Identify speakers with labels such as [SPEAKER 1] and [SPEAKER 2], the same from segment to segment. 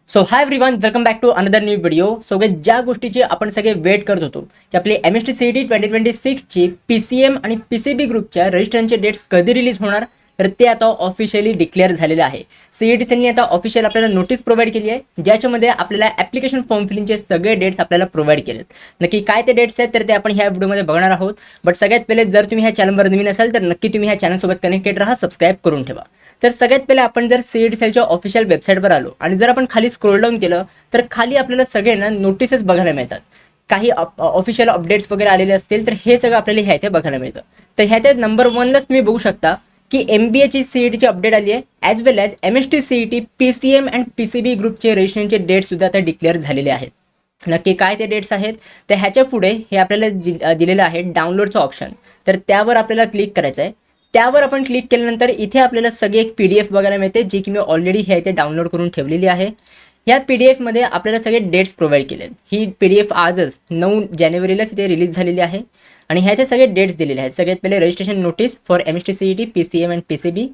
[SPEAKER 1] So hi everyone, welcome back to another new video. So ज्या गोष्टीची आपण सगळे वेट करत होतो की आपली MST CET 2026ची PCM आणि PCB ग्रुपच्या रजिस्ट्रेशनचे डेट्स कधी रिलीज होणार, तर ते आता ऑफिशियली डिक्लेअर झालेले आहे. CET त्यांनी आता ऑफिशियल आपल्याला नोटीस प्रोव्हाइड केली आहे, ज्याच्यामध्ये आपल्याला ॲप्लिकेशन फॉर्म फिलिंगचे सगळे डेट्स आपल्याला प्रोव्हाइड केलेत. नक्की काय ते डेट्स आहेत तर ते आपण ह्या व्हिडिओमध्ये बघणार आहोत. बट सगळ्यात पहिले जर तुम्ही ह्या चॅनलवर नवीन असाल तर नक्की तुम्ही ह्या चॅनलसोबत कनेक्टेड राहा, सबस्क्राईब करून ठेवा. तर सगळ्यात पहिले आपण जर CET सेलच्या ऑफिशियल वेबसाईटवर आलो आणि जर आपण खाली स्क्रोल डाऊन केलं तर खाली आपल्याला सगळ्यांना नोटिसेस बघायला मिळतात. काही ऑफिशियल अपडेट्स वगैरे आलेले असतील तर हे सगळं आपल्याला ह्या इथे बघायला मिळतं. तर ह्यात नंबर 1लाच तुम्ही बघू शकता की MBAची CETची अपडेट आली आहे, as well as MST CET PCM and PCB ग्रुपचे रजिस्ट्रेशनचे डेट्स सुद्धा आता डिक्लेअर झालेले आहेत. नक्की काय ते डेट्स आहेत तर ह्याच्या पुढे हे आपल्याला दिलेलं आहे डाउनलोडचं ऑप्शन. तर त्यावर आपल्याला क्लिक करायचं आहे. त्यावर आपण क्लिक केल्यानंतर इथे आपल्याला सगळी एक PDF बघायला मिळते, जी की मी ऑलरेडी ह्या इथे डाउनलोड करून ठेवलेली आहे. या PDFमध्ये आपल्याला सगळे डेट्स प्रोव्हाइड केले. ही PDF आजच 9 जानेवारीलाच इथे रिलीज झालेली आहे आणि ह्या इथे सगळे डेट्स दिलेले आहेत. सगळ्यात पहिले registration notice for MST CET PCM and PCB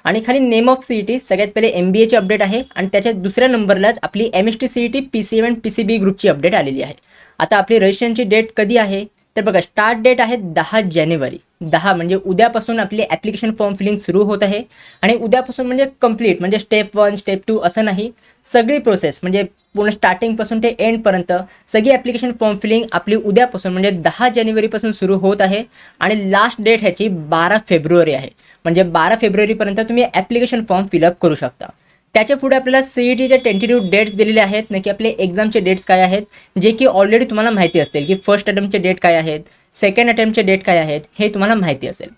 [SPEAKER 1] आणि खाली नेम ऑफ CET सगळ्यात पहिले MBAची अपडेट आहे आणि त्याच्या दुसऱ्या नंबरलाच आपली MST CET PCM and PCB ग्रुपची अपडेट आलेली आहे. आता आपली रजिस्ट्रेशनची डेट कधी आहे तर बघा, स्टार्ट डेट आहे 10 जानेवारी. 10 म्हणजे उद्यापासून आपली ॲप्लिकेशन फॉर्म फिलिंग सुरू होत आहे आणि उद्यापासून म्हणजे कंप्लीट, म्हणजे स्टेप 1 स्टेप 2 असं नाही, सगळी प्रोसेस म्हणजे पूर्ण स्टार्टिंगपासून ते एंडपर्यंत सगळी ॲप्लिकेशन फॉर्म फिलिंग आपली उद्यापासून म्हणजे 10 जानेवारीपासून सुरू होत आहे आणि लास्ट डेट ह्याची 12 फेब्रुवारी आहे. म्हणजे 12 फेब्रुवारीपर्यंत तुम्ही ॲप्लिकेशन फॉर्म फिलअप करू शकता. त्याच्या पुढे आपल्याला CETचे टेंटेटिव्ह डेट्स दिलेले आहेत, नक्की आपले एक्झामचे डेट्स काय आहेत, जे की ऑलरेडी तुम्हाला माहिती असतील की फर्स्ट अटेम्प्टचे डेट काय आहेत, सेकंड अटेम्प्टचे डेट काय आहेत, हे तुम्हाला माहिती असेल.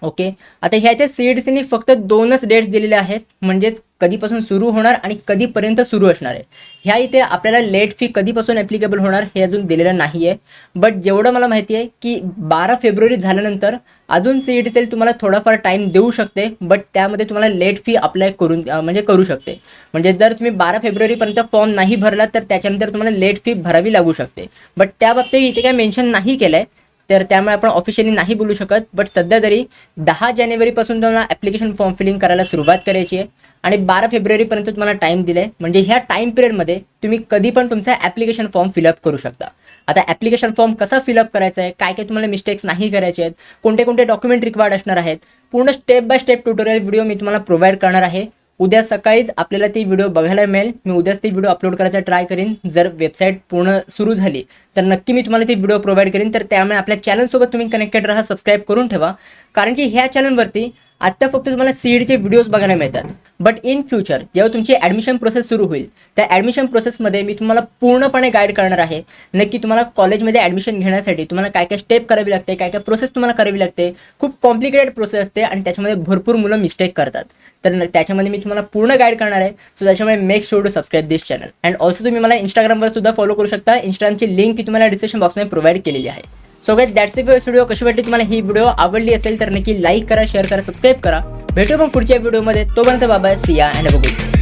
[SPEAKER 1] ओके, आता ह्याच्या CETने फक्त 2च डेट्स दिलेले आहेत, म्हणजेच कधीपासून सुरू होणार आणि कधीपर्यंत सुरू असणार आहे. ह्या इथे आपल्याला लेट फी कधीपासून ॲप्लिकेबल होणार हे अजून दिलेलं नाही आहे. बट जेवढं मला माहिती आहे की 12 फेब्रुवारी झाल्यानंतर अजून CET सेल तुम्हाला थोडाफार टाईम देऊ शकते, बट त्यामध्ये तुम्हाला लेट फी अप्लाय करू शकते. म्हणजे जर तुम्ही 12 फेब्रुवारीपर्यंत फॉर्म नाही भरला तर त्याच्यानंतर तुम्हाला लेट फी भरावी लागू शकते. बट त्या बाबतीत इथे काय मेन्शन नाही केलं आहे, तर त्यामुळे आपण ऑफिशियली नाही बोलू शकत. बट सध्या तरी 10 जानेवारीपासून तुम्हाला ॲप्लिकेशन फॉर्म फिलिंग करायला सुरुवात करायची आहे आणि 12 फेब्रुवारीपर्यंत तुम्हाला टाईम दिला आहे. म्हणजे ह्या टाईम पिरियडमध्ये तुम्ही कधी पण तुमचा ॲप्लिकेशन फॉर्म फिलअप करू शकता. आता ॲप्लिकेशन फॉर्म कसा फिलअप करायचा आहे, काय काय तुम्हाला मिस्टेक्स नाही करायचे आहेत, कोणते कोणते डॉक्युमेंट रिक्वायर्ड असणार आहेत, पूर्ण step by step tutorial video मी तुम्हाला प्रोव्हाइड करणार आहे. उद्या सकाळीच आपल्याला ती व्हिडिओ बघायला मिळेल. मी उद्याच ती व्हिडिओ अपलोड करायचा ट्राय करीन. जर वेबसाईट पूर्ण सुरू झाली तर नक्की मी तुम्हाला ती व्हिडिओ प्रोव्हाइड करीन. तर त्यामुळे आपल्या चॅनलसोबत तुम्ही कनेक्टेड राहा, सबस्क्राईब करून ठेवा. कारण की ह्या चॅनलवरती आत्ता फक्त तुम्हाला CETचे व्हिडिओज बघायला मिळतात. बट इन फ्युचर जेव्हा तुमची ॲडमिशन प्रोसेस सुरू होईल त्या ॲडमिशन प्रोसेसमध्ये मी तुम्हाला पूर्णपणे गाईड करणार आहे. नक्की तुम्हाला कॉलेजमध्ये ॲडमिशन घेण्यासाठी तुम्हाला काय काय स्टेप करावी लागते, काय काय प्रोसेस तुम्हाला करावी लागते. खूप कॉम्प्लिकेटेड प्रोसेस असते आणि त्याच्यामध्ये भरपूर मुलं मिस्टेक करतात. तर त्याच्यामध्ये मी तुम्हाला पूर्ण गाईड करणार आहे. सो त्याच्यामुळे make sure to subscribe this channel. And also तुम्ही मला इंस्टाग्रामवर सुद्धा फॉलो करू शकता. इंस्टाग्रामची लिंक मी तुम्हाला डिस्क्रिप्शन बॉक्समध्ये प्रोव्हाइड केलेली आहे. So guys, that's it for video. कशी वाटली तुम्हाला ही व्हिडिओ? आवडली असेल तर नक्की लाईक करा, शेअर करा, सबस्क्राईब करा. भेटू मग पुढच्या व्हिडिओमध्ये. तोपर्यंत बाय, सी या अँड बाय.